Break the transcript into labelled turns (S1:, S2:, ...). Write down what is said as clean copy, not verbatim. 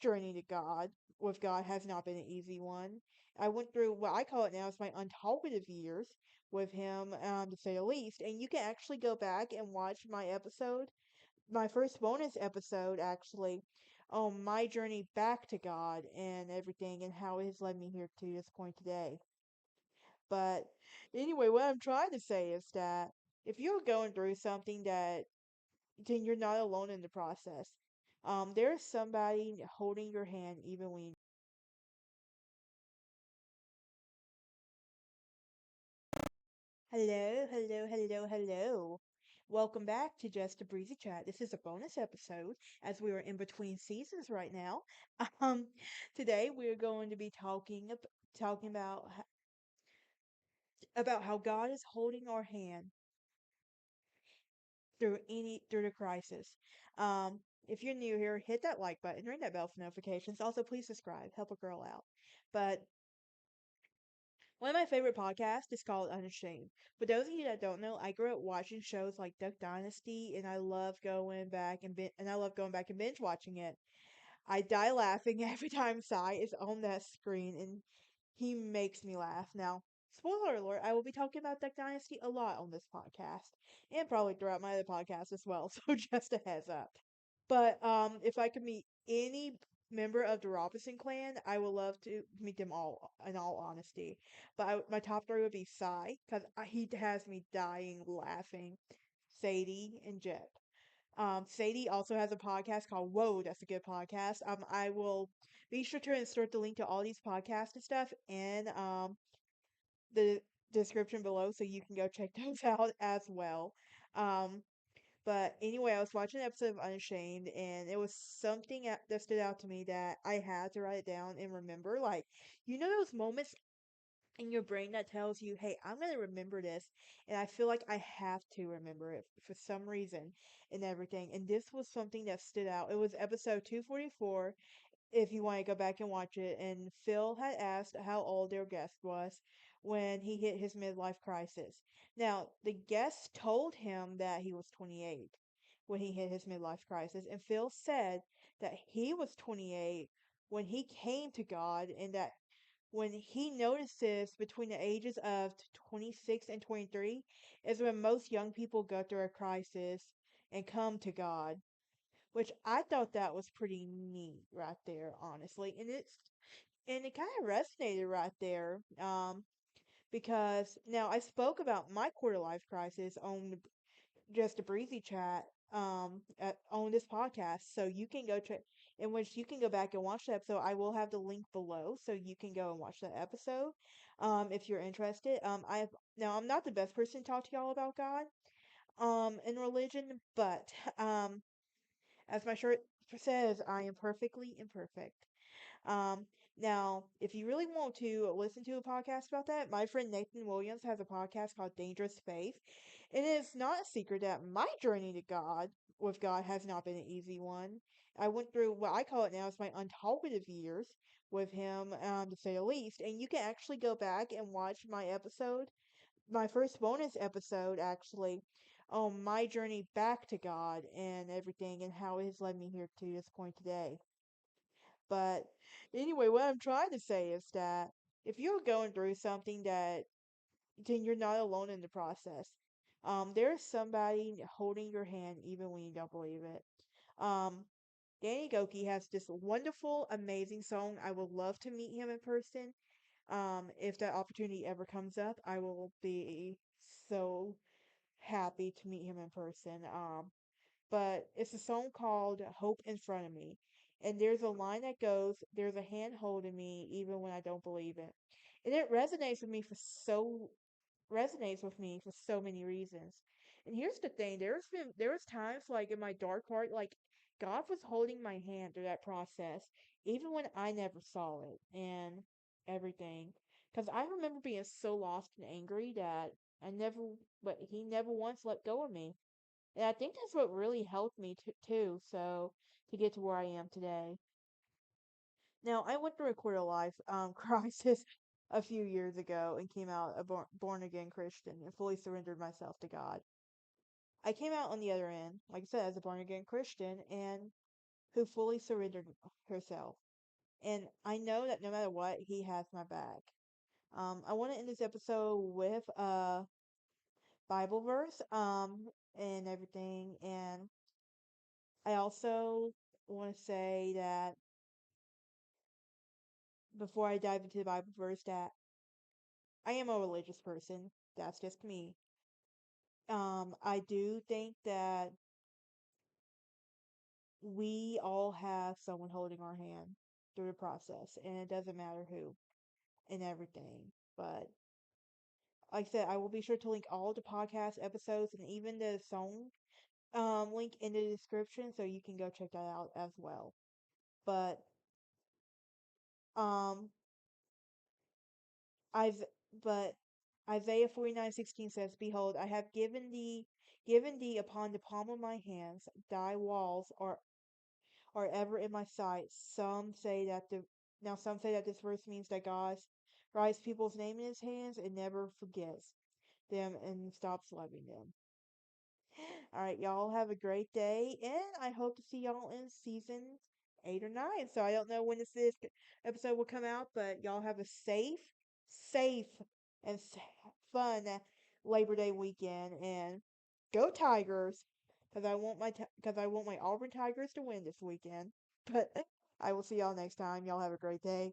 S1: journey to God with God has not been an easy one. I went through what I call it now is my untalkative years with him, to say the least. And you can actually go back and watch my episode, my first bonus episode, actually, on my journey back to God and everything and how it has led me here to this point today. But anyway, what I'm trying to say is that if you're going through something that then you're not alone in the process. There's somebody holding your hand even when you. Hello, hello, hello, hello. Welcome back to Just a Breezy Chat. This is a bonus episode as we are in between seasons right now. Um, Today we're going to be talking about how God is holding our hand through the crisis. If you're new here, hit that like button, ring that bell for notifications. Also, please subscribe, help a girl out. But one of my favorite podcasts is called Unashamed. For those of you that don't know, I grew up watching shows like Duck Dynasty, and I love going back and binge watching it. I die laughing every time Sai is on that screen, and he makes me laugh. Now, spoiler alert: I will be talking about Duck Dynasty a lot on this podcast, and probably throughout my other podcasts as well. So just a heads up. But if I could meet any member of the Robinson clan, I would love to meet them all. In all honesty, but my top three would be Sai because he has me dying laughing. Sadie and Jet. Sadie also has a podcast called Whoa, that's a good podcast. I will be sure to insert the link to all these podcasts and stuff in the description below so you can go check those out as well. Um, but anyway, I was watching an episode of Unashamed, and it was something that stood out to me that I had to write it down and remember. Like, those moments in your brain that tells you, hey, I'm going to remember this, and I feel like I have to remember it for some reason and everything. And this was something that stood out. It was episode 244, if you want to go back and watch it. And Phil had asked how old their guest was when he hit his midlife crisis. Now, the guest told him that he was 28 when he hit his midlife crisis, and Phil said that he was 28 when he came to God, and that when he notices between the ages of 26 and 23 is when most young people go through a crisis and come to God, which I thought that was pretty neat right there, honestly. And it kind of resonated right there. Because now I spoke about my quarter life crisis on Just a Breezy Chat on this podcast, so you can go check, in which you can go back and watch the episode. I will have the link below so you can go and watch that episode if you're interested. I'm not the best person to talk to y'all about God and religion, but as my shirt says, I am perfectly imperfect. Um, Now, if you really want to listen to a podcast about that, my friend Nathan Williams has a podcast called Dangerous Faith. And it is not a secret that my journey to God with God has not been an easy one. I went through what I call it now is my untalkative years with him, to say the least. And you can actually go back and watch my first bonus episode, actually, on my journey back to God and everything and how it has led me here to this point today. But anyway, what I'm trying to say is that if you're going through something that then you're not alone in the process. There's somebody holding your hand even when you don't believe it. Um, Danny Goki has this wonderful, amazing song. I would love to meet him in person. If that opportunity ever comes up, I will be so happy to meet him in person. But it's a song called Hope in Front of Me. And there's a line that goes, there's a hand holding me even when I don't believe it. And it resonates with me for so many reasons. And here's the thing, there was times like in my dark heart, like God was holding my hand through that process, even when I never saw it and everything. Because I remember being so lost and angry that but he never once let go of me. And I think that's what really helped me too, so to get to where I am today. Now, I went through a quarter life crisis a few years ago and came out a born again Christian and fully surrendered myself to God. I came out on the other end, like I said, as a born again Christian, and who fully surrendered herself. And I know that no matter what, he has my back. I want to end this episode with a Bible verse, and everything. And I also want to say that before I dive into the Bible verse, that I am a religious person. That's just me. I do think that we all have someone holding our hand through the process, and it doesn't matter who and everything. But like I said, I will be sure to link all the podcast episodes and even the song link in the description so you can go check that out as well. But um I've but Isaiah 49:16 says, "Behold, I have given thee upon the palm of my hands. Thy walls are ever in my sight." Some say that this verse means that God writes people's name in his hands and never forgets them and stops loving them. All right, y'all have a great day, and I hope to see y'all in season 8 or 9. So I don't know when this episode will come out, but y'all have a safe, and fun Labor Day weekend, and go Tigers, because I want my Auburn Tigers to win this weekend. But I will see y'all next time. Y'all have a great day.